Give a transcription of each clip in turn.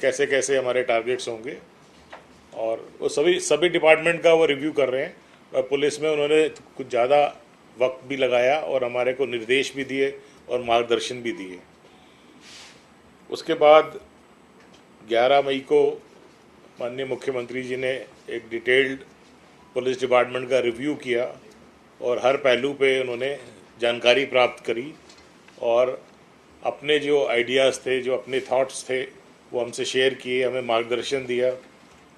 कैसे कैसे हमारे टारगेट्स होंगे, और वो सभी डिपार्टमेंट का वो रिव्यू कर रहे हैं। और पुलिस में उन्होंने कुछ ज़्यादा वक्त भी लगाया और हमारे को निर्देश भी दिए और मार्गदर्शन भी दिए। उसके बाद 11 मई को माननीय मुख्यमंत्री जी ने एक डिटेल्ड पुलिस डिपार्टमेंट का रिव्यू किया और हर पहलू पे उन्होंने जानकारी प्राप्त करी और अपने जो आइडियाज़ थे, जो अपने थॉट्स थे, वो हमसे शेयर किए, हमें मार्गदर्शन दिया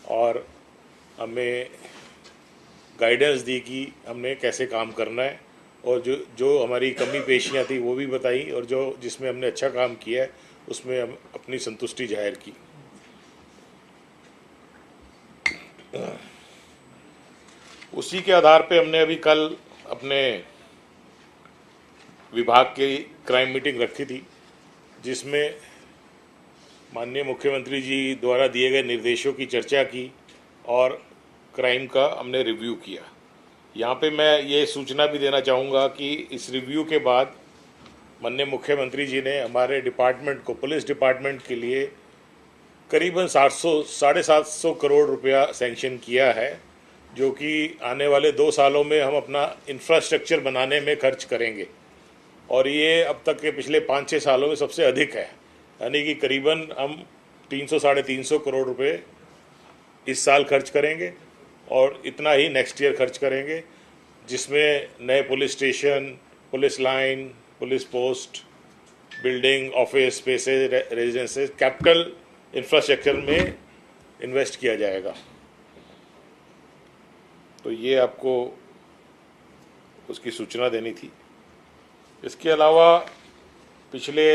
और हमें गाइडेंस दी कि हमने कैसे काम करना है, और जो जो हमारी कमी पेशियाँ थी वो भी बताई, और जो जिसमें हमने अच्छा काम किया है उसमें हम अपनी संतुष्टि जाहिर की। उसी के आधार पे हमने अभी कल अपने विभाग की क्राइम मीटिंग रखी थी, जिसमें माननीय मुख्यमंत्री जी द्वारा दिए गए निर्देशों की चर्चा की और क्राइम का हमने रिव्यू किया। यहाँ पे मैं ये सूचना भी देना चाहूँगा कि इस रिव्यू के बाद माननीय मुख्यमंत्री जी ने हमारे डिपार्टमेंट को, पुलिस डिपार्टमेंट के लिए करीबन 750 करोड़ रुपया सैंक्शन किया है, जो कि आने वाले 2 सालों में हम अपना इंफ्रास्ट्रक्चर बनाने में खर्च करेंगे, और ये अब तक के पिछले 5-6 सालों में सबसे अधिक है। यानी कि करीबन हम 300-350 करोड़ रुपए इस साल खर्च करेंगे और इतना ही नेक्स्ट ईयर खर्च करेंगे, जिसमें नए police station, police line, police post, building, office spaces, residences, capital infrastructure में इन्वेस्ट किया जाएगा। तो ये आपको उसकी सूचना देनी थी। इसके अलावा पिछले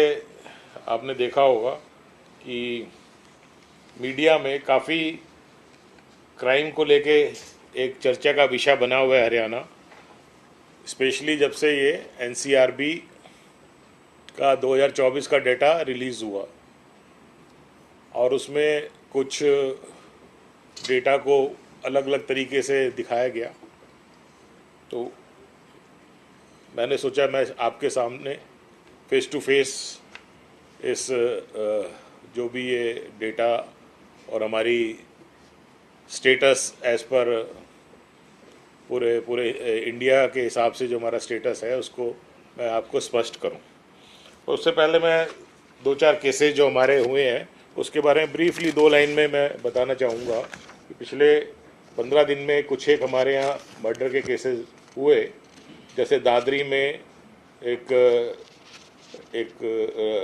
आपने देखा होगा कि मीडिया में काफ़ी क्राइम को लेके एक चर्चा का विषय बना हुआ है हरियाणा, स्पेशली जब से ये एनसीआरबी का 2024 का डेटा रिलीज़ हुआ और उसमें कुछ डेटा को अलग अलग तरीके से दिखाया गया। तो मैंने सोचा मैं आपके सामने फेस टू फेस इस जो भी ये डेटा और हमारी स्टेटस एज पर पूरे इंडिया के हिसाब से जो हमारा स्टेटस है उसको मैं आपको स्पष्ट करूं। तो उससे पहले मैं 2-4 केसेस जो हमारे हुए हैं उसके बारे में ब्रीफली 2 लाइन में मैं बताना चाहूँगा कि पिछले 15 दिन में कुछ एक हमारे यहाँ मर्डर के केसेस हुए। जैसे दादरी में एक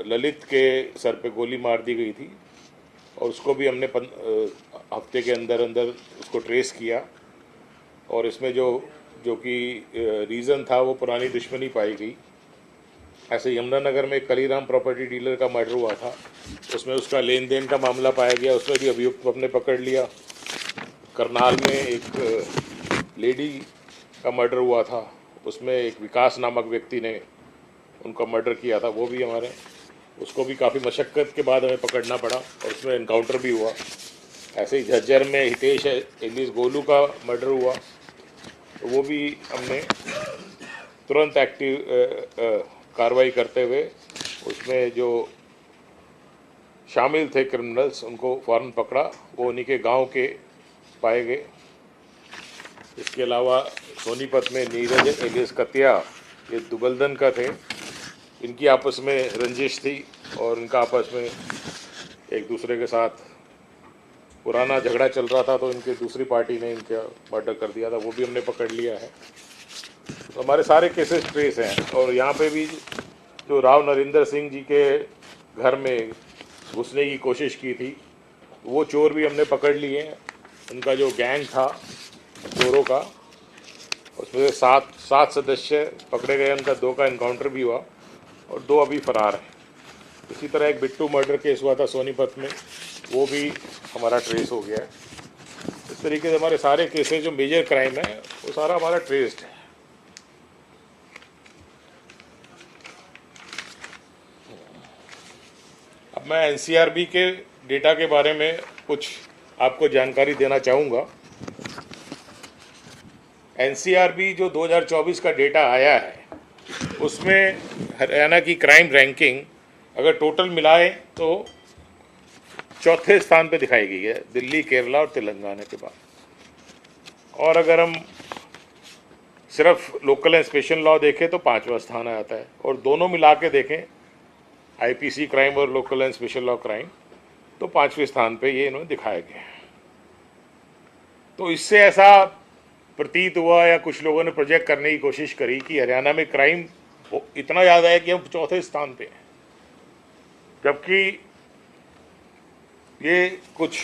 ललित के सर पे गोली मार दी गई थी और उसको भी हमने हफ्ते के अंदर अंदर उसको ट्रेस किया, और इसमें जो कि रीज़न था वो पुरानी दुश्मनी पाई गई। ऐसे यमुनानगर में कलीराम प्रॉपर्टी डीलर का मर्डर हुआ था, उसमें उसका लेन देन का मामला पाया गया, उसमें भी अभियुक्त हमने पकड़ लिया। करनाल में एक लेडी का मर्डर हुआ था, उसमें एक विकास नामक व्यक्ति ने उनका मर्डर किया था, वो भी हमारे, उसको भी काफ़ी मशक्क़त के बाद हमें पकड़ना पड़ा और उसमें इनकाउंटर भी हुआ। ऐसे ही झज्जर में हितेश एलिस गोलू का मर्डर हुआ, तो वो भी हमने तुरंत एक्टिव कार्रवाई करते हुए उसमें जो शामिल थे क्रिमिनल्स उनको फ़ौरन पकड़ा, वो उन्हीं के गांव के पाए गए। इसके अलावा सोनीपत में नीरज एलिस कतिया, ये दुबलदन का थे, इनकी आपस में रंजिश थी और इनका आपस में एक दूसरे के साथ पुराना झगड़ा चल रहा था, तो इनके दूसरी पार्टी ने इनका मर्डर कर दिया था, वो भी हमने पकड़ लिया है। तो हमारे सारे केसेस ट्रेस हैं। और यहाँ पे भी जो राव नरेंद्र सिंह जी के घर में घुसने की कोशिश की थी, वो चोर भी हमने पकड़ लिए हैं। उनका जो गैंग था चोरों का, उसमें से 7 सदस्य पकड़े गए, उनका 2 का इनकाउंटर भी हुआ और 2 अभी फरार हैं। इसी तरह एक बिट्टू मर्डर केस हुआ था सोनीपत में, वो भी हमारा ट्रेस हो गया है। इस तरीके से हमारे सारे केसेस जो मेजर क्राइम है वो सारा हमारा ट्रेस्ड है। अब मैं एनसीआरबी के डेटा के बारे में कुछ आपको जानकारी देना चाहूँगा। एनसीआरबी जो 2024 का डेटा आया है उसमें हरियाणा की क्राइम रैंकिंग अगर टोटल मिलाए तो चौथे स्थान पे दिखाई गई है, दिल्ली, केरला और तेलंगाना के बाद। और अगर हम सिर्फ लोकल एंड स्पेशल लॉ देखें तो 5वां स्थान आ जाता है, और दोनों मिला के देखें आईपीसी क्राइम और local and special law crime तो 5वें स्थान पे ये इन्होंने दिखाया गया। तो इससे ऐसा प्रतीत हुआ या कुछ लोगों ने प्रोजेक्ट करने की कोशिश करी कि हरियाणा में क्राइम इतना ज़्यादा है कि हम चौथे स्थान पे हैं, जबकि ये कुछ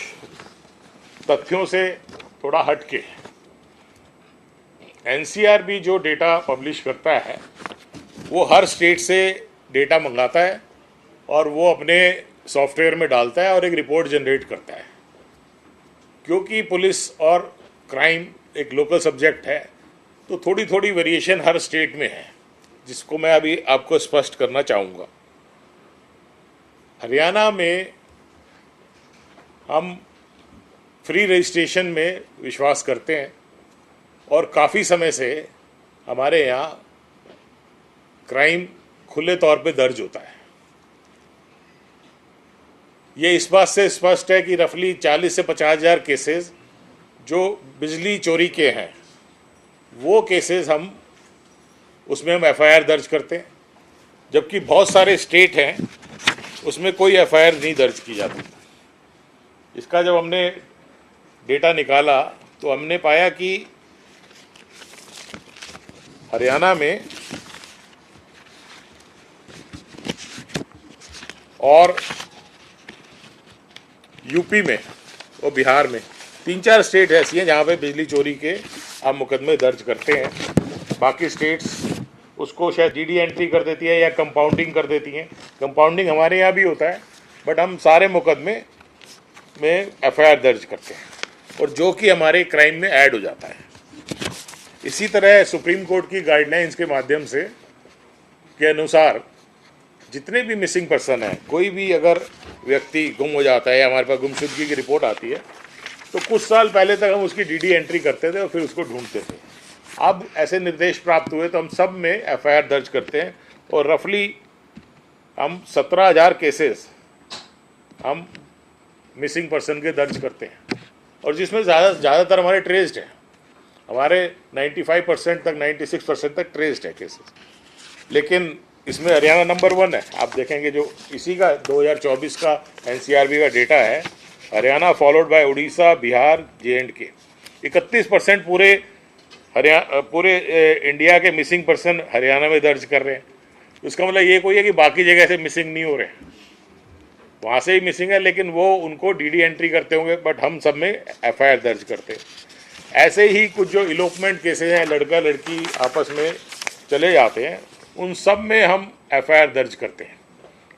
तथ्यों से थोड़ा हटके एनसीआरबी जो डेटा पब्लिश करता है वो हर स्टेट से डेटा मंगाता है और वो अपने सॉफ्टवेयर में डालता है और एक रिपोर्ट जनरेट करता है। क्योंकि पुलिस और क्राइम एक लोकल सब्जेक्ट है तो थोड़ी थोड़ी वेरिएशन हर स्टेट में है, जिसको मैं अभी आपको स्पष्ट करना चाहूँगा। हरियाणा में हम फ्री रजिस्ट्रेशन में विश्वास करते हैं और काफ़ी समय से हमारे यहाँ क्राइम खुले तौर पे दर्ज होता है। ये इस बात से स्पष्ट है कि रफली 40 से 50 हज़ार केसेस जो बिजली चोरी के हैं वो केसेस उसमें हम एफआईआर दर्ज करते हैं, जबकि बहुत सारे स्टेट हैं उसमें कोई एफआईआर नहीं दर्ज की जाती। इसका जब हमने डेटा निकाला तो हमने पाया कि हरियाणा में और यूपी में और बिहार में 3-4 स्टेट ऐसी हैं जहाँ पे बिजली चोरी के आप मुकदमे दर्ज करते हैं। बाकी स्टेट्स उसको शायद जीडी एंट्री कर देती है या कंपाउंडिंग कर देती हैं। कंपाउंडिंग हमारे यहाँ भी होता है, बट हम सारे मुकदमे में एफआईआर दर्ज करते हैं और जो कि हमारे क्राइम में ऐड हो जाता है। इसी तरह सुप्रीम कोर्ट की गाइडलाइंस के माध्यम से के अनुसार जितने भी मिसिंग पर्सन हैं, कोई भी अगर व्यक्ति गुम हो जाता है या हमारे पास गुमशुदगी की रिपोर्ट आती है तो कुछ साल पहले तक हम उसकी डीडी एंट्री करते थे और फिर उसको ढूंढते थे। अब ऐसे निर्देश प्राप्त हुए तो हम सब में एफआईआर दर्ज करते हैं और रफली हम 17,000 केसेस हम मिसिंग पर्सन के दर्ज करते हैं, और जिसमें ज़्यादातर हमारे ट्रेस्ड हैं। हमारे 95% तक 96% तक ट्रेस्ड है केसेस। लेकिन इसमें हरियाणा नंबर 1 है। आप देखेंगे जो इसी का 2024 का एनसीआरबी का डेटा है, हरियाणा फॉलोड बाय उड़ीसा, बिहार, जे&के। 31% पूरे इंडिया के मिसिंग पर्सन हरियाणा में दर्ज कर रहे हैं। इसका मतलब ये कोई है कि बाकी जगह से मिसिंग नहीं हो रहे, वहाँ से ही मिसिंग है, लेकिन वो उनको डीडी एंट्री करते होंगे, बट हम सब में एफआईआर दर्ज करते हैं। ऐसे ही कुछ जो इलोपमेंट केसेस हैं, लड़का लड़की आपस में चले जाते हैं, उन सब में हम एफआईआर दर्ज करते हैं।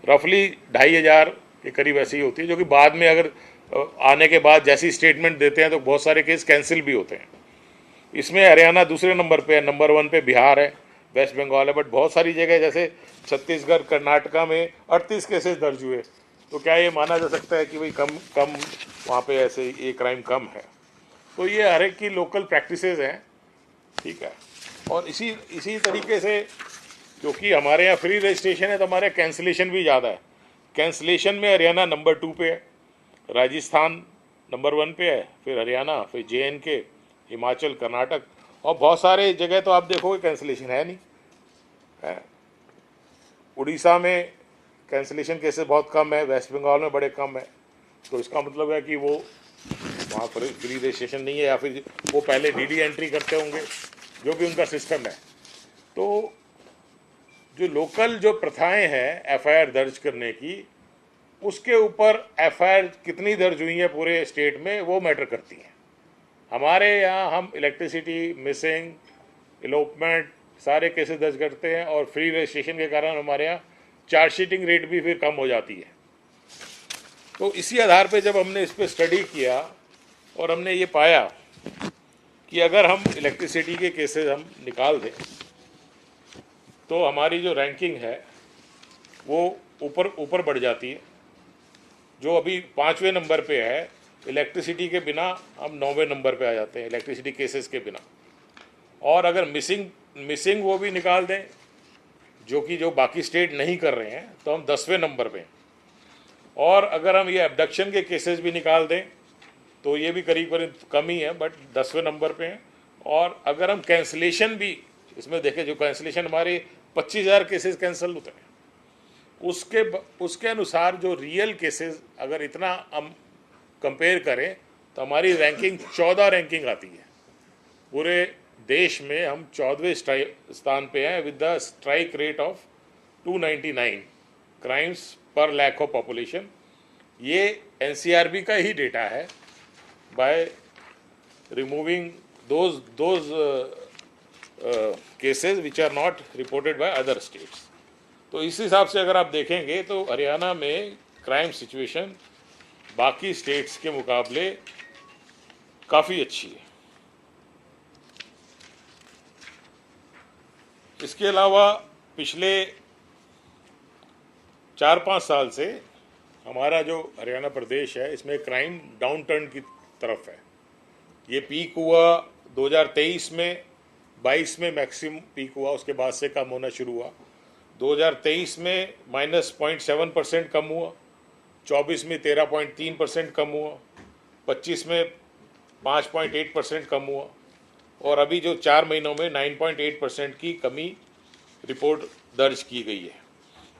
रफली 2,500 के करीब ऐसी ही होती है, जो कि बाद में अगर आने के बाद जैसी स्टेटमेंट देते हैं तो बहुत सारे केस कैंसिल भी होते हैं। इसमें हरियाणा दूसरे नंबर पे है, नंबर 1 पे बिहार है, वेस्ट बंगाल है, बट बहुत सारी जगह जैसे छत्तीसगढ़, कर्नाटका में 38 केसेस दर्ज हुए। तो क्या ये माना जा सकता है कि भाई कम वहाँ पे ऐसे ये क्राइम कम है? तो ये हर एक की लोकल प्रैक्टिसेस हैं, ठीक है। और इसी तरीके से क्योंकि हमारे यहाँ फ्री रजिस्ट्रेशन है तो हमारे कैंसिलेशन भी ज़्यादा है। कैंसिलेशन में हरियाणा नंबर 2 पे है, राजस्थान नंबर 1 पे है, फिर हरियाणा, फिर जे&के, हिमाचल, कर्नाटक, और बहुत सारे जगह तो आप देखोगे कैंसिलेशन है नहीं है। उड़ीसा में कैंसिलेशन केसेस बहुत कम है, वेस्ट बंगाल में बड़े कम है। तो इसका मतलब है कि वो वहाँ पर फ्री रजिस्ट्रेशन नहीं है, या फिर वो पहले डीडी एंट्री करते होंगे, जो भी उनका सिस्टम है। तो जो लोकल जो प्रथाएं हैं एफआईआर दर्ज करने की, उसके ऊपर एफआईआर कितनी दर्ज हुई है पूरे स्टेट में वो मैटर करती है। हमारे यहाँ हम इलेक्ट्रिसिटी, मिसिंग, इलोपमेंट सारे केसेस दर्ज करते हैं, और फ्री रजिस्ट्रेशन के कारण हमारे यहाँ चार्जशीटिंग रेट भी फिर कम हो जाती है। तो इसी आधार पे जब हमने इस पर स्टडी किया और हमने ये पाया कि अगर हम इलेक्ट्रिसिटी के केसेस हम निकाल दें तो हमारी जो रैंकिंग है वो ऊपर बढ़ जाती है। जो अभी 5वें नंबर पे है, इलेक्ट्रिसिटी के बिना हम 9वें नंबर पे आ जाते हैं, इलेक्ट्रिसिटी केसेस के बिना। और अगर मिसिंग वो भी निकाल दें, जो बाकी स्टेट नहीं कर रहे हैं, तो हम 10वें नंबर पे हैं। और अगर हम ये एब्डक्शन के केसेस भी निकाल दें तो ये भी करीब करीब कम ही है, बट 10वें नंबर पे हैं। और अगर हम कैंसिलेशन भी इसमें देखें, जो कैंसिलेशन हमारे 25,000 केसेस कैंसिल होते हैं, उसके अनुसार जो रियल केसेस अगर इतना हम कंपेयर करें तो हमारी रैंकिंग 14 रैंकिंग आती है। पूरे देश में हम 14वें स्थान पे हैं with the strike rate of 299 crimes per lakh of population. ये एनसीआरबी का ही डेटा है, by removing those cases which are not reported by other states. तो इस हिसाब से अगर आप देखेंगे तो हरियाणा में क्राइम सिचुएशन बाकी स्टेट्स के मुकाबले काफ़ी अच्छी है। इसके अलावा पिछले 4-5 साल से हमारा जो हरियाणा प्रदेश है इसमें क्राइम डाउन टर्न की तरफ है। ये पीक हुआ 2023 में, 22 में मैक्सिमम पीक हुआ, उसके बाद से कम होना शुरू हुआ। 2023 में -0.7% कम हुआ, 24 में 13.3% कम हुआ, 25 में 5.8% कम हुआ, और अभी जो 4 महीनों में 9.8% की कमी रिपोर्ट दर्ज की गई है।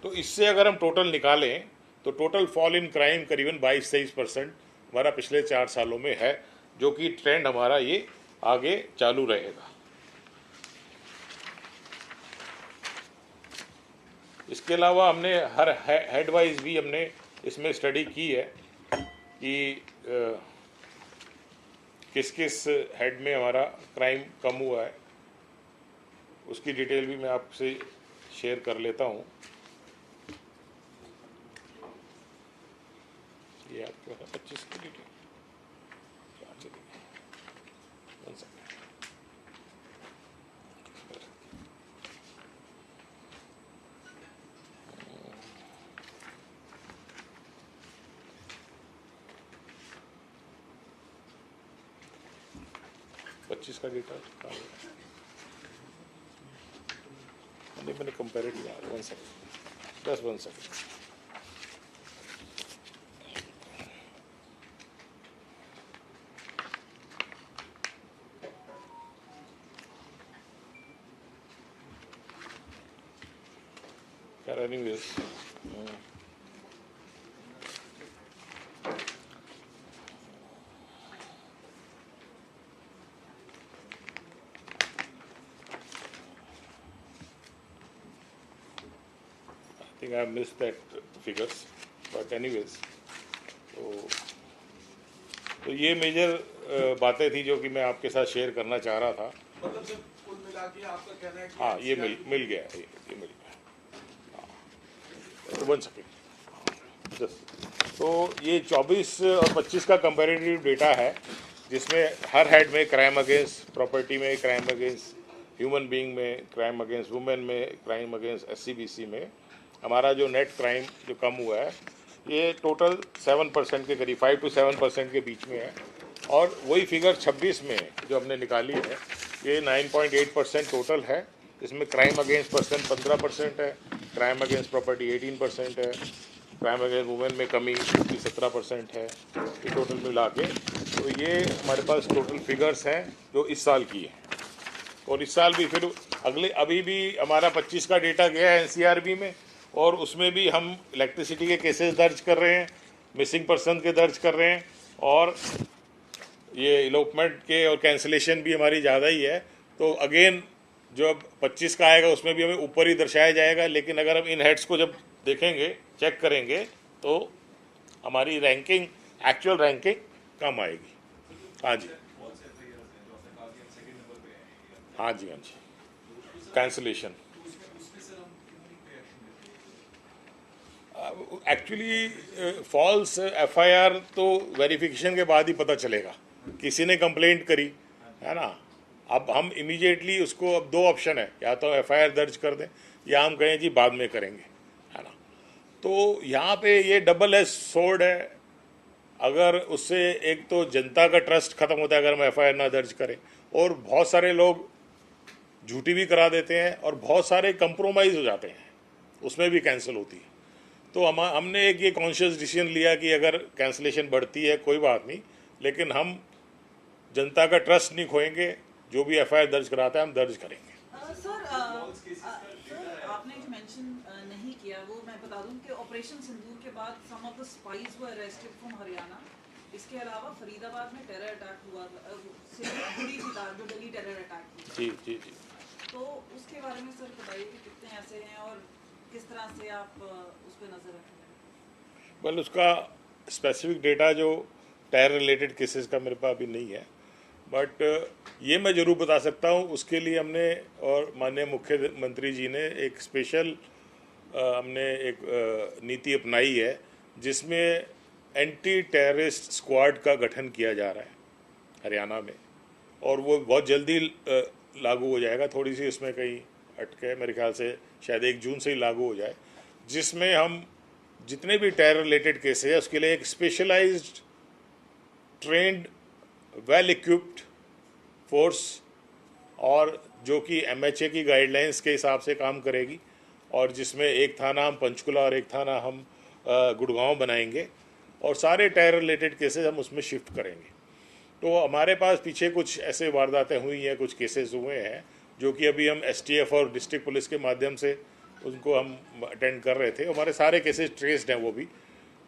तो इससे अगर हम टोटल निकालें तो टोटल फॉल इन क्राइम करीबन 22-23% हमारा पिछले 4 सालों में है, जो कि ट्रेंड हमारा ये आगे चालू रहेगा। इसके अलावा हमने हर हेड वाइज भी हमने इसमें स्टडी की है कि किस किस हेड में हमारा क्राइम कम हुआ है। उसकी डिटेल भी मैं आपसे शेयर कर लेता हूँ। ये आपको 25 की डिटेल, का डेटा मैंने कंपेरेटिव 1 सेकंड, बस 1 second. Anyways, I think I missed that figures, but anyways, तो ये मेजर बातें थी जो कि मैं आपके साथ शेयर करना चाह रहा था। मतलब जब कुल मिला के आपका कहना है कि हाँ, ये मिल गया, ये मिल गया। तो 1 सेकेंड। तो ये 24 और 25 का कंपैरेटिव डेटा है, जिसमें हर हेड में क्राइम अगेंस्ट प्रॉपर्टी में, क्राइम अगेंस्ट ह्यूमन बीइंग में, क्राइम अगेंस्ट वुमेन में, क्राइम अगेंस्ट SCBC में हमारा जो नेट क्राइम जो कम हुआ है ये टोटल 7% के करीब, 5 to 7% के बीच में है। और वही फिगर 26 में जो हमने निकाली है ये 9.8% टोटल है। इसमें क्राइम अगेंस्ट पर्सन 15% है, क्राइम अगेंस्ट प्रॉपर्टी 18% है, क्राइम अगेंस्ट वुमेन में कमी 17% है। ये टोटल मिला के तो ये हमारे पास टोटल फिगर्स हैं जो इस साल की है। और इस साल भी फिर अभी भी हमारा 25 का डेटा गया है NCRB में, और उसमें भी हम इलेक्ट्रिसिटी के केसेस दर्ज कर रहे हैं, मिसिंग पर्सन के दर्ज कर रहे हैं, और ये इलोपमेंट के और कैंसिलेशन भी हमारी ज़्यादा ही है। तो अगेन जो अब 25 का आएगा उसमें भी हमें ऊपर ही दर्शाया जाएगा, लेकिन अगर हम इन हेड्स को जब देखेंगे, चेक करेंगे, तो हमारी रैंकिंग, एक्चुअल रैंकिंग कम आएगी। हाँ जी, हाँ जी, हाँ जी, कैंसिलेशन। एक्चुअली फॉल्स FIR तो वेरिफिकेशन के बाद ही पता चलेगा। किसी ने कंप्लेंट करी है ना, अब हम इमीडिएटली उसको, अब 2 ऑप्शन है, या तो FIR दर्ज कर दें या हम कहें जी बाद में करेंगे, है ना। तो यहाँ पे ये डबल एज सोर्ड है। अगर उससे एक तो जनता का ट्रस्ट खत्म होता है अगर हम FIR ना दर्ज करें, और बहुत सारे लोग झूठी भी करा देते हैं, और बहुत सारे कंप्रोमाइज़ हो जाते हैं, उसमें भी कैंसिल होती है। तो हमने एक ये कॉन्शियस डिसीजन लिया कि अगर कैंसलेशन बढ़ती है कोई बात नहीं, लेकिन हम जनता का ट्रस्ट नहीं खोएंगे। जो भी एफआईआर दर्ज कराता है हम दर्ज करेंगे। सर आपने जो मेंशन नहीं किया वो मैं बता दूं कि ऑपरेशन सिंदूर के बाद some of the spies were arrested from Haryana. इसके अलावा फरीदाबाद में टेरर अटैक हुआ था, जुड़ी थी तार जो दिल्ली टेरर अटैक थी। जी जी जी। तो उसके बारे में सर बताइए कि कितने ऐसे हैं और किस तरह से आप उस पर नजर रखेंगे। वेल, उसका स्पेसिफिक डेटा जो टायर रिलेटेड केसेस का मेरे पास अभी नहीं है, बट ये मैं ज़रूर बता सकता हूँ। उसके लिए हमने और माननीय मुख्यमंत्री जी ने एक स्पेशल हमने एक नीति अपनाई है जिसमें एंटी टेररिस्ट स्क्वाड का गठन किया जा रहा है हरियाणा में, और वो बहुत जल्दी लागू हो जाएगा। थोड़ी सी उसमें कहीं अटके, मेरे ख्याल से शायद 1 जून से ही लागू हो जाए, जिसमें हम जितने भी टेरर रिलेटेड केस है उसके लिए एक specialised trained well equipped force, और जो कि एमएचए की गाइडलाइंस के हिसाब से काम करेगी, और जिसमें एक थाना हम पंचकुला और एक थाना हम गुड़गांव बनाएंगे, और सारे टेरर रिलेटेड केसेस हम उसमें शिफ्ट करेंगे। तो हमारे पास पीछे कुछ ऐसे वारदातें हुई हैं, कुछ केसेस हुए हैं जो कि अभी हम एसटीएफ और डिस्ट्रिक्ट पुलिस के माध्यम से उनको हम अटेंड कर रहे थे। हमारे सारे केसेस ट्रेस्ड हैं वो भी,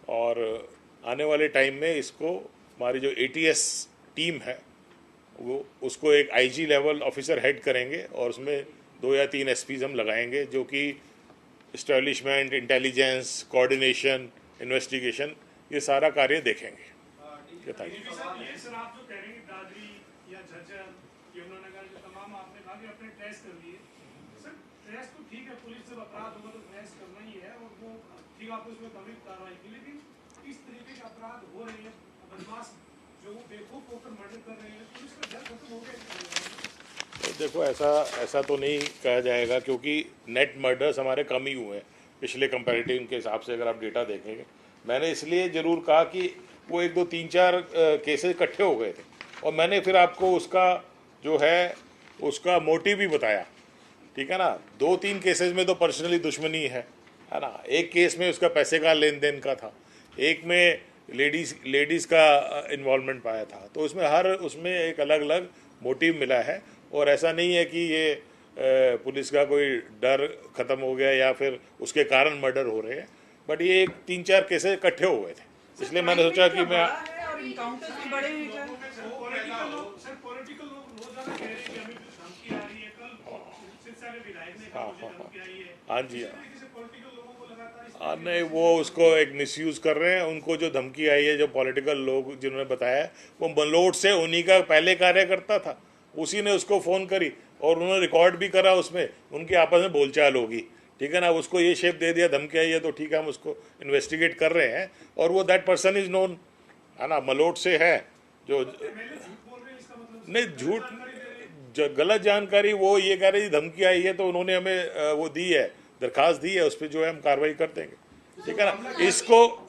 और आने वाले टाइम में इसको हमारी जो एटीएस टीम है वो उसको एक आईजी लेवल ऑफिसर हेड करेंगे, और उसमें 2 या 3 एसपीज हम लगाएंगे जो कि इस्टेब्लिशमेंट, इंटेलिजेंस, कोऑर्डिनेशन, इन्वेस्टिगेशन, ये सारा कार्य देखेंगे। सर आप जो कह रहे हैं दादरी या झज्जर, यमुनानगर, जो तमाम आपने कहा कि अपने ट्रेस कर लिए, सर ट्रेस तो ठीक है, पुलिस जब अपराध होगा तो ट्रेस करना ही है, और वो ठीक है आपने उसमें कभी कार्रवाई की, लेकिन इस तरीके के अपराध हो रहे हैं, बदमाश जो वो बेवकूफ होकर मर्डर कर रहे हैं, पुलिस का डर खत्म हो गया। देखो, ऐसा तो नहीं कहा जाएगा, क्योंकि नेट मर्डर्स हमारे कम ही हुए हैं पिछले कंपैरेटिव के हिसाब से। अगर आप डेटा देखेंगे, मैंने इसलिए ज़रूर कहा कि वो 1, 2, 3, 4 केसेस इकट्ठे हो गए थे, और मैंने फिर आपको उसका जो है उसका मोटिव भी बताया, ठीक है ना। 2-3 केसेस में तो पर्सनली दुश्मनी है ना। एक केस में उसका पैसे का लेन देन का था, एक में लेडीज़ का इन्वॉल्वमेंट पाया था। तो उसमें एक अलग अलग मोटिव मिला है, और ऐसा नहीं है कि ये पुलिस का कोई डर ख़त्म हो गया या फिर उसके कारण मर्डर हो रहे हैं, बट ये 1-3-4 केसेस इकट्ठे हो गए थे, इसलिए मैंने सोचा कि मैं हाँ जी हाँ, नहीं वो उसको एक मिसयूज़ कर रहे हैं। उनको जो धमकी आई है, जो पॉलिटिकल लोग जिन्होंने बताया, वो मलोट से उन्हीं का पहले कार्यकर्ता था, उसी ने उसको फ़ोन करी और उन्होंने रिकॉर्ड भी करा, उसमें उनकी आपस में बोलचाल होगी, ठीक है ना। उसको ये शेप दे दिया, धमकी आई है, तो ठीक है हम उसको इन्वेस्टिगेट कर रहे हैं, और वो दैट पर्सन इज़ नोन, है ना, मलोट से है। जो नहीं, झूठ गलत जानकारी, वो ये कह रही धमकी आई है तो उन्होंने हमें वो दी है, दरखास्त दी है, उस पर जो है हम कार्रवाई कर देंगे, ठीक है ना।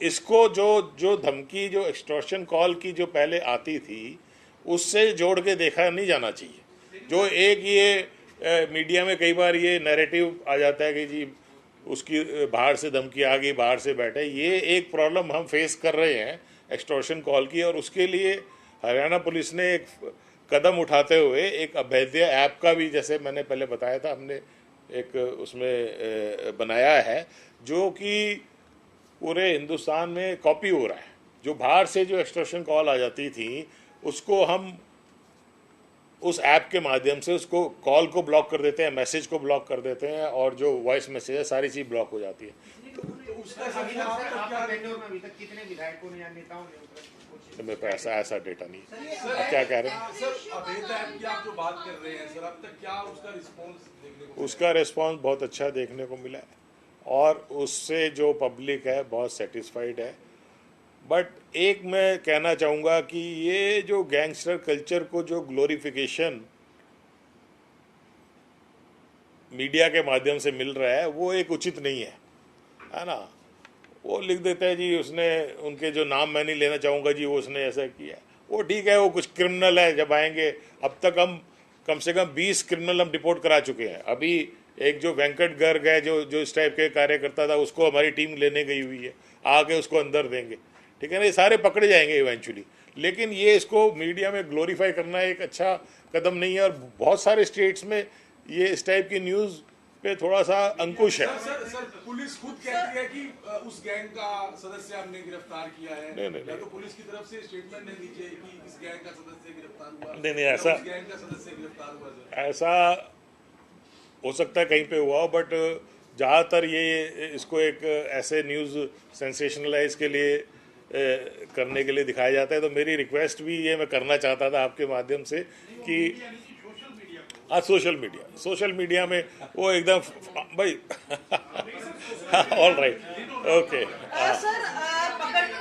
इसको जो धमकी, जो एक्सटॉर्शन कॉल की जो पहले आती थी, उससे जोड़ के देखा नहीं जाना चाहिए। जो एक ये मीडिया में कई बार ये नैरेटिव आ जाता है कि जी उसकी बाहर से धमकी आ गई, बाहर से बैठे, ये एक प्रॉब्लम हम फेस कर रहे हैं एक्सटॉर्शन कॉल की, और उसके लिए हरियाणा पुलिस ने एक कदम उठाते हुए एक अभेद्य ऐप का भी, जैसे मैंने पहले बताया था, हमने एक उसमें बनाया है, जो कि पूरे हिंदुस्तान में कॉपी हो रहा है। जो बाहर से जो एक्सटॉर्शन कॉल आ जाती थी, उसको हम उस ऐप के माध्यम से उसको कॉल को ब्लॉक कर देते हैं, मैसेज को ब्लॉक कर देते हैं, और जो वॉइस मैसेज है सारी चीज़ ब्लॉक हो जाती है। तो मेरे पास ऐसा डेटा नहीं है। क्या कह रहे हैं सर? अभेद ऐप की आप जो बात कर रहे हैं सर, अब तक क्या उसका रिस्पॉन्स देखने को? उसका रिस्पॉन्स बहुत अच्छा देखने को मिला है, और उससे जो पब्लिक है बहुत सेटिस्फाइड है। बट एक मैं कहना चाहूँगा कि ये जो गैंगस्टर कल्चर को जो ग्लोरिफिकेशन मीडिया के माध्यम से मिल रहा है, वो एक उचित नहीं है ना। वो लिख देते हैं जी उसने, उनके जो नाम मैं नहीं लेना चाहूँगा जी, वो उसने ऐसा किया, वो ठीक है, वो कुछ क्रिमिनल है, जब आएंगे, अब तक हम कम से कम 20 क्रिमिनल हम डिपोर्ट करा चुके हैं। अभी एक जो वेंकट गर्ग है जो जो इस टाइप के कार्यकर्ता था, उसको हमारी टीम लेने गई हुई है, आके उसको अंदर देंगे, ठीक है ना। ये सारे पकड़े जाएंगे इवेंचुअली, लेकिन ये इसको मीडिया में ग्लोरीफाई करना एक अच्छा कदम नहीं है। और बहुत सारे स्टेट्स में ये इस टाइप की न्यूज़ पे थोड़ा सा अंकुश है। सर पुलिस खुद कहती है कि उस गैंग का सदस्य हमने गिरफ्तार किया है। नहीं। या तो पुलिस की तरफ से स्टेटमेंट नहीं दीजिए कि इस गैंग का सदस्य गिरफ्तार हुआ। नहीं, ऐसा उस गैंग का सदस्य गिरफ्तार हुआ सर। ऐसा हो सकता है कहीं पे हुआ हो, बट ज़्यादातर ये इसको एक ऐसे न्यूज़ सेंसेशनलाइज के लिए करने के लिए दिखाया जाता है। तो मेरी रिक्वेस्ट भी ये मैं करना चाहता था आपके माध्यम से कि हाँ, सोशल मीडिया में वो एकदम भाई ऑल राइट, ओके। सर पकड़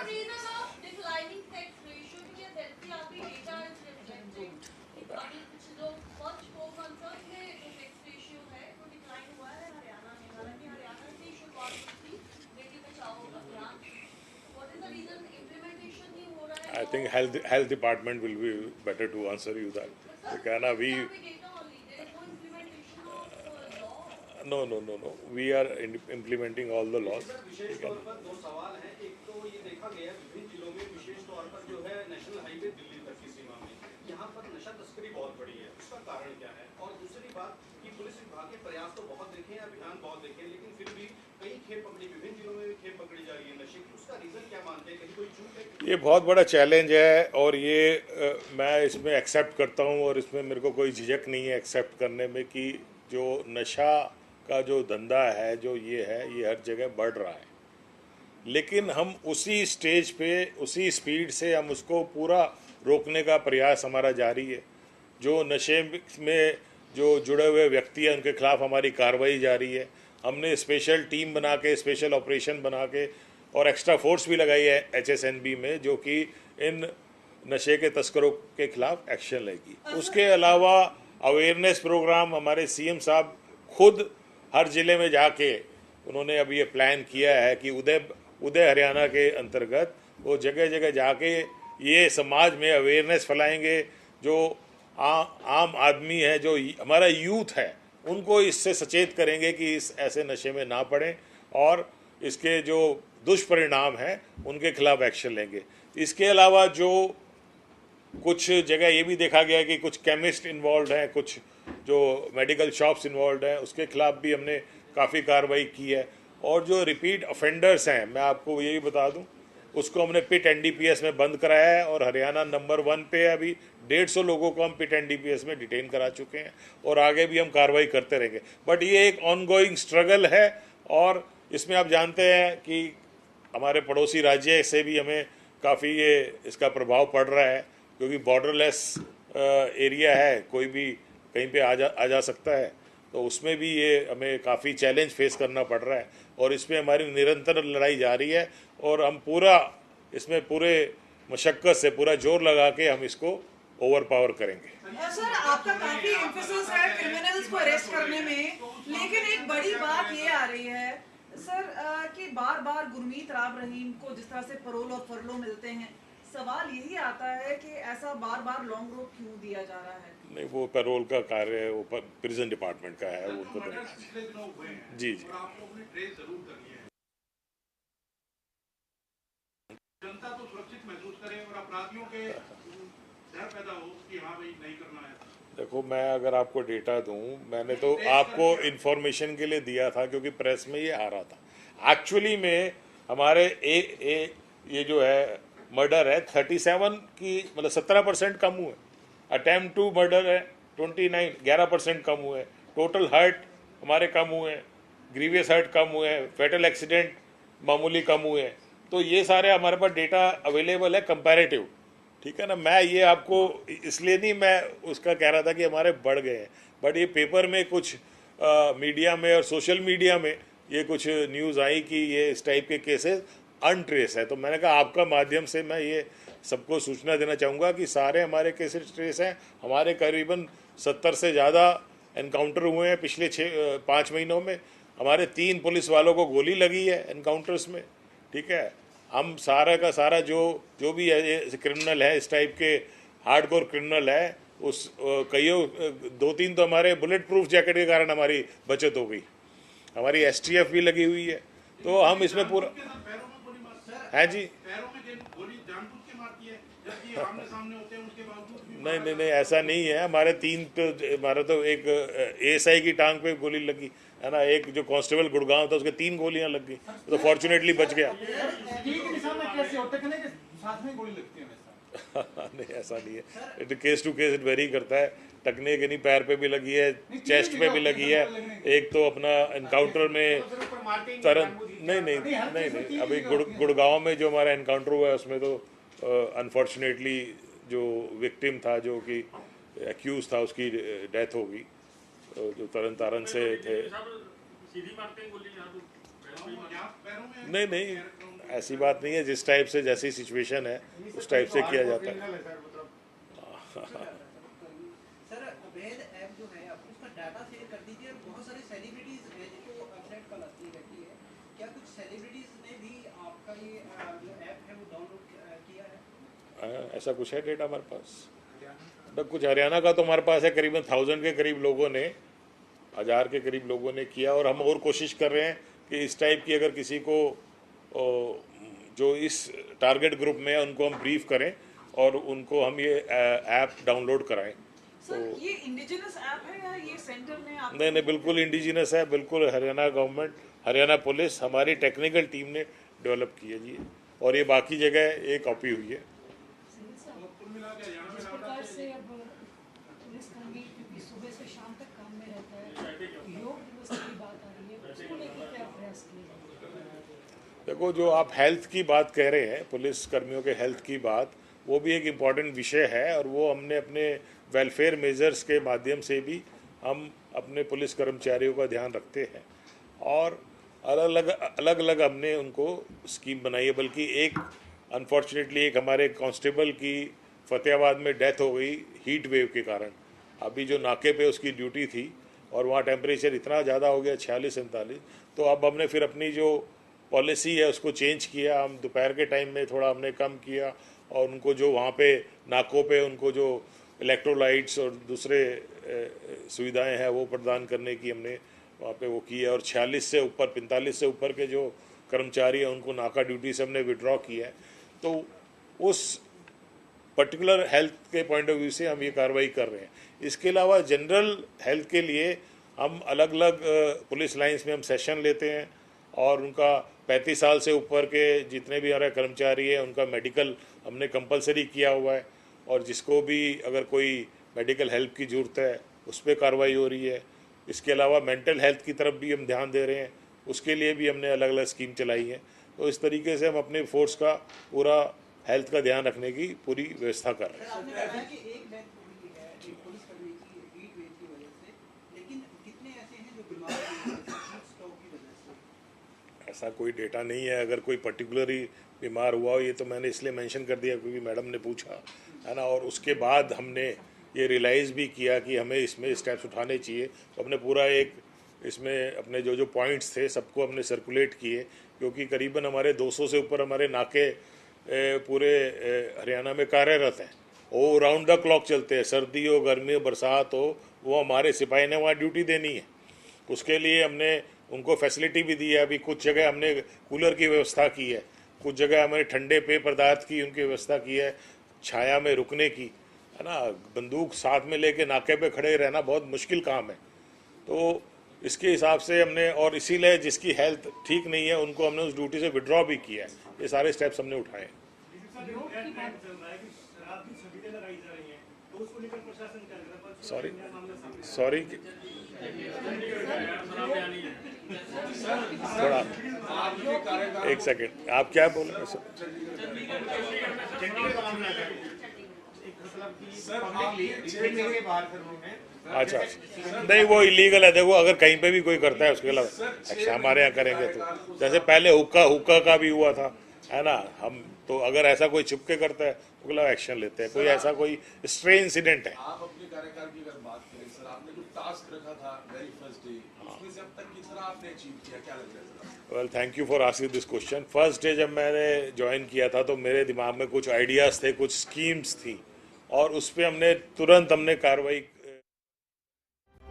I think health department will be better to answer you that. क्या ना we no we are implementing all the laws. विशेष तौर पर दो सवाल हैं। एक तो ये देखा गया विभिन्न जिलों में, विशेष तौर पर जो है नेशनल हाईवे दिल्ली तक की सीमा में, यहाँ पर नशा तस्करी बहुत बड़ी है। उसका कारण क्या है? और दूसरी बात कि पुलिस विभाग के प्रयास तो बहुत देखे हैं, अभियान बहुत देखे, लेकिन फिर भी कई खेप पकड़ी, विभिन्न जिलों में भी खेप पकड़ी जा रही है नशे की। उसका रीजन क्या मानते हैं? कहीं कोई चूक है? ये बहुत बड़ा चैलेंज है और ये मैं इसमें एक्सेप्ट करता हूँ और इसमें मेरे को कोई झिझक नहीं है एक्सेप्ट करने में कि जो नशा का जो धंधा है, जो ये है, ये हर जगह बढ़ रहा है। लेकिन हम उसी स्टेज पे, उसी स्पीड से हम उसको पूरा रोकने का प्रयास हमारा जारी है। जो नशे में जो जुड़े हुए व्यक्ति हैं उनके खिलाफ हमारी कार्रवाई जारी है। हमने स्पेशल टीम बना के, स्पेशल ऑपरेशन बना के और एक्स्ट्रा फोर्स भी लगाई है HSNB में, जो कि इन नशे के तस्करों के खिलाफ एक्शन लेगी। उसके अलावा अवेयरनेस प्रोग्राम हमारे CM साहब खुद हर ज़िले में जाके उन्होंने अभी ये प्लान किया है कि उदय हरियाणा के अंतर्गत वो जगह जगह जाके ये समाज में अवेयरनेस फैलाएंगे। जो आम आदमी है, जो हमारा यूथ है, उनको इससे सचेत करेंगे कि इस ऐसे नशे में ना पड़ें और इसके जो दुष्परिणाम हैं उनके खिलाफ एक्शन लेंगे। इसके अलावा जो कुछ जगह ये भी देखा गया कि कुछ केमिस्ट इन्वॉल्व हैं, कुछ जो मेडिकल शॉप्स इन्वॉल्व हैं, उसके खिलाफ भी हमने काफ़ी कार्रवाई की है। और जो रिपीट ऑफेंडर्स हैं, मैं आपको यही बता दूं, उसको हमने पिट NDPS में बंद कराया है और हरियाणा नंबर 1 पे अभी 150 लोगों को हम पिट NDPS में डिटेन करा चुके हैं और आगे भी हम कार्रवाई करते रहेंगे। बट ये एक ऑनगोइंग स्ट्रगल है और इसमें आप जानते हैं कि हमारे पड़ोसी राज्य से भी हमें काफ़ी ये इसका प्रभाव पड़ रहा है, क्योंकि बॉर्डरलेस एरिया है, कोई भी कहीं पे आ जा सकता है। तो उसमें भी ये हमें काफ़ी चैलेंज फेस करना पड़ रहा है और इसमें हमारी निरंतर लड़ाई जारी है और हम पूरा इसमें पूरे मशक्क़त से पूरा जोर लगा के हम इसको ओवर पावर करेंगे। सर आपका काफी एम्फेसिस है क्रिमिनल्स को अरेस्ट करने में, लेकिन एक बड़ी बात ये आ रही है सर कि बार बार गुरमीत राव रहीम को जिस तरह से पैरोल और फरलो मिलते हैं, सवाल यही आता है कि ऐसा बार बार लॉन्ग रोप क्यों दिया जा रहा है? नहीं, वो पैरोल का कार्य है, वो प्रिजन डिपार्टमेंट का है, उनको तो जी आप लोगों ने ट्रेस जरूर करी है। जनता तो सुरक्षित महसूस करे और अपराधियों के डर पैदा हो कि हाँ भाई नहीं करना है। देखो, मैं अगर आपको डेटा दूं, मैंने तो आपको इन्फॉर्मेशन के लिए दिया था क्योंकि प्रेस में ये आ रहा था। एक्चुअली में हमारे ये जो है मर्डर है 37 की, मतलब 17% कम हुए। अटेम्प्ट टू मर्डर है 29, 11% कम हुए। टोटल हर्ट हमारे कम हुए, ग्रीवियस हर्ट कम हुए, फेटल एक्सीडेंट मामूली कम हुए। तो ये सारे हमारे पास डेटा अवेलेबल है कंपैरेटिव, ठीक है ना। मैं ये आपको इसलिए नहीं मैं उसका कह रहा था कि हमारे बढ़ गए हैं, बट ये पेपर में कुछ मीडिया में और सोशल मीडिया में ये कुछ न्यूज़ आई कि ये इस टाइप के केसेस अनट्रेस है। तो मैंने कहा आपका माध्यम से मैं ये सबको सूचना देना चाहूँगा कि सारे हमारे केसेस ट्रेस हैं। हमारे करीबन 70 से ज़्यादा एनकाउंटर हुए हैं पिछले 5 महीनों में। हमारे 3 पुलिस वालों को गोली लगी है एनकाउंटर्स में, ठीक है। हम सारा का सारा जो भी क्रिमिनल है, इस टाइप के हार्डकोर क्रिमिनल है, उस कईयों 2-3 तो हमारे बुलेट प्रूफ जैकेट के कारण हमारी बचत हो गई। हमारी STF भी लगी हुई है, तो हम इसमें पूरा पैरों में गोली मारती है जी। पैरों में गोली जानबूझ के मारती है, जबकि आमने सामने होते हैं उसके बावजूद भी नहीं, ऐसा नहीं है। हमारा तो एक ASI की टांग पे गोली लगी है ना, एक जो कांस्टेबल गुड़गांव था उसके 3 गोलियां लग गई, तो फॉर्चुनेटली बच गया। नहीं, ऐसा नहीं है, it case to case it vary करता है। टकने के नहीं, पैर पे भी लगी है, चेस्ट पे भी लगी है। एक तो अपना एनकाउंटर में नहीं, अभी गुड़गांव में जो हमारा एनकाउंटर हुआ है उसमें तो अनफॉर्चुनेटली जो विक्टिम था, जो कि एक्यूज था, उसकी डेथ हो गई, जो तरन तारण से थे। नहीं, ऐसी बात नहीं है। जिस टाइप से जैसी सिचुएशन है उस टाइप से किया जाता है। सर, अवैध ऐप जो है आप उसका डाटा शेयर कर दीजिए। और बहुत सारे सेलिब्रिटीज हैं जिनको वेबसाइट पर लगती रहती है, क्या कुछ सेलिब्रिटीज ने भी आपका ये जो ऐप है वो डाउनलोड किया है? ऐसा कुछ है डेटा हमारे पास? तो कुछ हरियाणा का तो हमारे पास है, करीबन 1000 के करीब लोगों ने, 1000 के करीब लोगों ने किया। और हम और कोशिश कर रहे हैं कि इस टाइप की अगर किसी को जो इस टारगेट ग्रुप में है उनको हम ब्रीफ करें और उनको हम ये ऐप डाउनलोड कराएं। सर, ये इंडिजिनस ऐप है या ये सेंटर ने आप? नहीं, बिल्कुल इंडिजिनस है, बिल्कुल हरियाणा गवर्नमेंट, हरियाणा पुलिस, हमारी टेक्निकल टीम ने डेवलप की है जी। और ये बाकी जगह ये कॉपी हुई है। इस प्रकार से अब पुलिसकर्मी क्योंकि सुबह से शाम तक काम में रहता है, योग दिवस की बात आ रही है, उसको लेकर क्या प्रयास किए जाएंगे? देखो, जो आप हेल्थ की बात कह रहे हैं, पुलिस कर्मियों के हेल्थ की बात, वो भी एक इम्पॉर्टेंट विषय है। और वो हमने अपने वेलफेयर मेजर्स के माध्यम से भी हम अपने पुलिस कर्मचारियों का ध्यान रखते हैं। और अलग अलग हमने उनको स्कीम बनाई है। बल्कि एक अनफॉर्चुनेटली एक हमारे कांस्टेबल की फतेहाबाद में डेथ हो गई हीट वेव के कारण। अभी जो नाके पे उसकी ड्यूटी थी और वहाँ टेम्परेचर इतना ज़्यादा हो गया 46-47, तो अब हमने फिर अपनी जो पॉलिसी है उसको चेंज किया। हम दोपहर के टाइम में थोड़ा हमने कम किया और उनको जो वहाँ पे नाकों पे उनको जो इलेक्ट्रोलाइट्स और दूसरे सुविधाएं हैं वो प्रदान करने की हमने वहाँ पे वो की है। और 46 से ऊपर 45 से ऊपर के जो कर्मचारी हैं उनको नाका ड्यूटी से हमने विड्रॉ किया है। तो उस पर्टिकुलर हेल्थ के पॉइंट ऑफ व्यू से हम ये कार्रवाई कर रहे हैं। इसके अलावा जनरल हेल्थ के लिए हम अलग अलग पुलिस लाइंस में हम सेशन लेते हैं और उनका 35 साल से ऊपर के जितने भी हमारे कर्मचारी हैं उनका मेडिकल हमने कंपलसरी किया हुआ है। और जिसको भी अगर कोई मेडिकल हेल्प की ज़रूरत है उस पर कार्रवाई हो रही है। इसके अलावा मेंटल हेल्थ की तरफ भी हम ध्यान दे रहे हैं, उसके लिए भी हमने अलग अलग स्कीम चलाई है। तो इस तरीके से हम अपने फोर्स का पूरा हेल्थ का ध्यान रखने की पूरी व्यवस्था कर रहे हैं। आपने बताया कि एक डेथ हुई है एक पुलिसकर्मी की हीट वेव की वजह से, लेकिन कितने ऐसे हैं जो बीमार हुए हैं हीट स्ट्रोक की वजह से? ऐसा कोई डेटा नहीं है। अगर कोई पर्टिकुलरली बीमार हुआ हो, ये तो मैंने इसलिए मेंशन कर दिया क्योंकि मैडम ने पूछा है ना। और उसके बाद हमने ये रियलाइज़ भी किया कि हमें इसमें स्टेप्स उठाने चाहिए। तो हमने पूरा एक इसमें अपने जो पॉइंट्स थे सबको हमने सर्कुलेट किए, क्योंकि करीबन हमारे 200 से ऊपर हमारे नाके पूरे हरियाणा में कार्यरत हैं। वो राउंड द क्लॉक चलते हैं, सर्दी हो, गर्मी हो, बरसात हो, वो हमारे सिपाही ने वहाँ ड्यूटी देनी है। उसके लिए हमने उनको फैसिलिटी भी दी है। अभी कुछ जगह हमने कूलर की व्यवस्था की है, कुछ जगह हमने ठंडे पेय पदार्थ की उनकी व्यवस्था की है, छाया में रुकने की, है ना। बंदूक साथ में लेके नाके पे खड़े रहना बहुत मुश्किल काम है। तो इसके हिसाब से हमने, और इसीलिए जिसकी हेल्थ ठीक नहीं है उनको हमने उस ड्यूटी से विड्रॉ भी किया है। ये सारे स्टेप्स हमने उठाए। सॉरी थोड़ा एक सेकेंड, आप क्या बोल रहे हैं सर? अच्छा, नहीं वो इलीगल है। देखो, अगर कहीं पे भी कोई करता है उसके अलावा अच्छा हमारे यहाँ करेंगे। तो जैसे पहले हुक्का का भी हुआ था, है ना। हम तो अगर ऐसा कोई छुपके करता है उसके खिलाफ एक्शन लेते हैं। कोई ऐसा कोई स्ट्रे इंसिडेंट है। आप अपने कार्यकाल की अगर बात करें सर, आपने जो टास्क रखा था वेरी फर्स्ट डे, उसमें से अब तक किस तरह आपने अचीव किया, क्या लग रहा है sir? Well, thank you for asking this question. First day जब मैंने ज्वाइन किया था तो मेरे दिमाग में कुछ आइडियाज़ थे, कुछ स्कीम्स थी और उस पर हमने तुरंत कार्रवाई